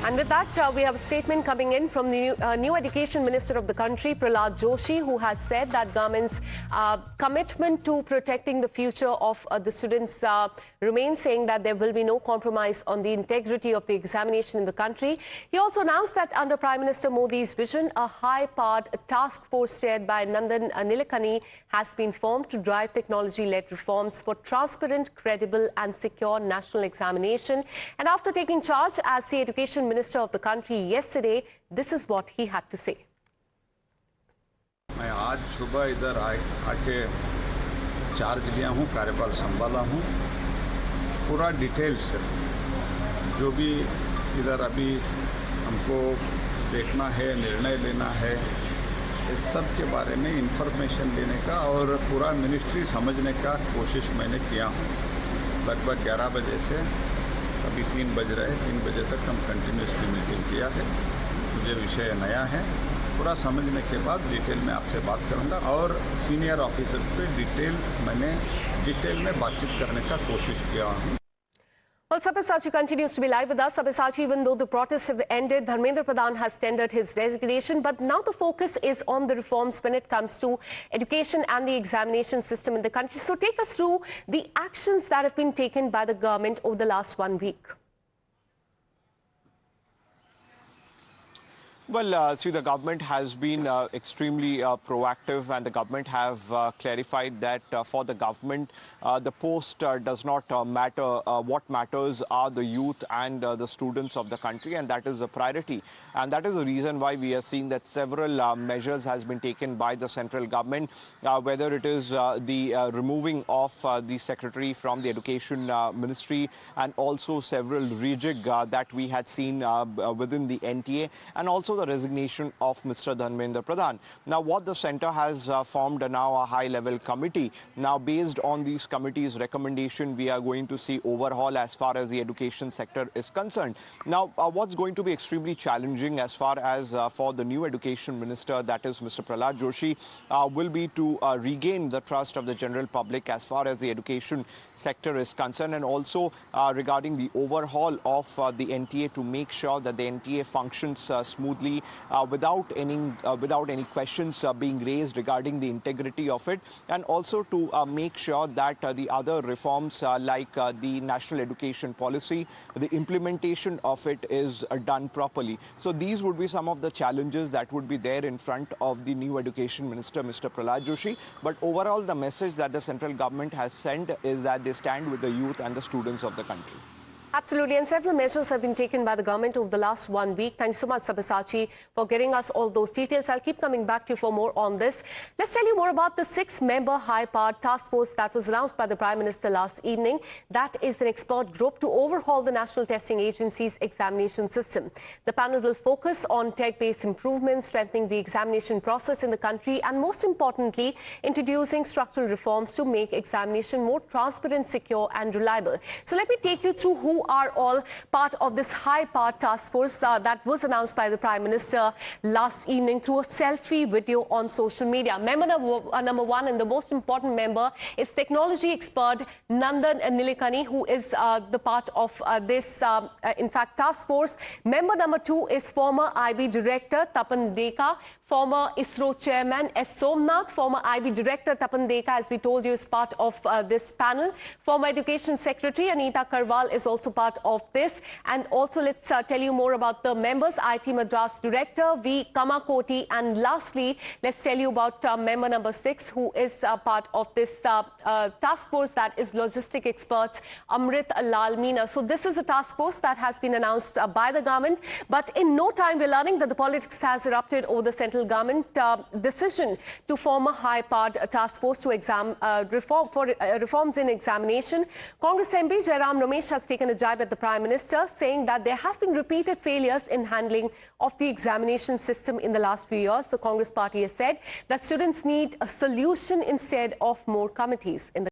And with that, we have a statement coming in from the new Education Minister of the country, Prahlad Joshi, who has said that government's commitment to protecting the future of the students remains, saying that there will be no compromise on the integrity of the examination in the country. He also announced that under Prime Minister Modi's vision, a high-powered task force chaired by Nandan Nilekani has been formed to drive technology-led reforms for transparent, credible and secure national examination. And after taking charge as the Education Minister of the country yesterday, this is what he had to say. मैं आज सुबह इधर आके charge लिया हूँ, कार्यभार संभाला हूँ। पूरा डिटेल से जो भी इधर अभी हमको देखना है, निर्णय लेना है, इस सब के बारे में इंफॉर्मेशन लेने का और पूरा मिनिस्ट्री समझने का कोशिश मैंने किया हूँ। लगभग 11 बजे से अभी 3 बज रहे, 3 बजे तक हम कंटिन्यूसली मीटिंग किया है। मुझे विषय नया है, पूरा समझने के बाद डिटेल में आपसे बात करूंगा और सीनियर ऑफिसर्स पे डिटेल में बातचीत करने का कोशिश किया हूँ। Well, Sabyasachi continues to be live with us. Sabyasachi, even though the protests have ended, Dharmendra Pradhan has tendered his resignation, but now the focus is on the reforms when it comes to education and the examination system in the country. So take us through the actions that have been taken by the government over the last 1 week. Well, see, the government has been extremely proactive, and the government have clarified that for the government, the post does not matter. What matters are the youth and the students of the country, and that is a priority. And that is the reason why we are seeing that several measures has been taken by the central government, whether it is the removing of the secretary from the education ministry, and also several rejig that we had seen within the NTA, and also the resignation of Mr. Dharmendra Pradhan. Now, what the centre has formed now a high-level committee. Now, based on these committees' recommendation, we are going to see overhaul as far as the education sector is concerned. Now, what's going to be extremely challenging as far as for the new education minister, that is Mr. Prahlad Joshi, will be to regain the trust of the general public as far as the education sector is concerned, and also regarding the overhaul of the NTA to make sure that the NTA functions smoothly without any questions being raised regarding the integrity of it, and also to make sure that the other reforms like the national education policy, the implementation of it is done properly. So these would be some of the challenges that would be there in front of the new education minister, Mr. Prahlad Joshi. But overall, the message that the central government has sent is that they stand with the youth and the students of the country. Absolutely, and several measures have been taken by the government over the last 1 week. Thanks so much, Sabyasachi, for getting us all those details. I'll keep coming back to you for more on this. Let's tell you more about the 6-member high-powered task force that was announced by the Prime Minister last evening. That is an expert group to overhaul the National Testing Agency's examination system. The panel will focus on tech-based improvements, strengthening the examination process in the country, and most importantly, introducing structural reforms to make examination more transparent, secure and reliable. So let me take you through who are all part of this high-powered task force that was announced by the Prime Minister last evening through a selfie video on social media. Member number 1 and the most important member is technology expert Nandan Nilekani, who is the part of this, in fact, task force. Member number 2 is former IB Director Tapan Deka, former ISRO Chairman S. Somnath, former IB Director Tapan Deka, as we told you, is part of this panel. Former Education Secretary Anita Karwal is also part of this. And also, let's tell you more about the members. IT Madras Director V. Kamakoti. And lastly, let's tell you about member number 6, who is part of this task force, that is logistic experts Amrit Lal Meena. So this is a task force that has been announced by the government. But in no time, we're learning that the politics has erupted over the central government decision to form a high-powered task force to reforms in examination. Congress MP Jairam Ramesh has taken a jibe at the Prime Minister, saying that there have been repeated failures in handling of the examination system in the last few years. The Congress party has said that students need a solution instead of more committees in the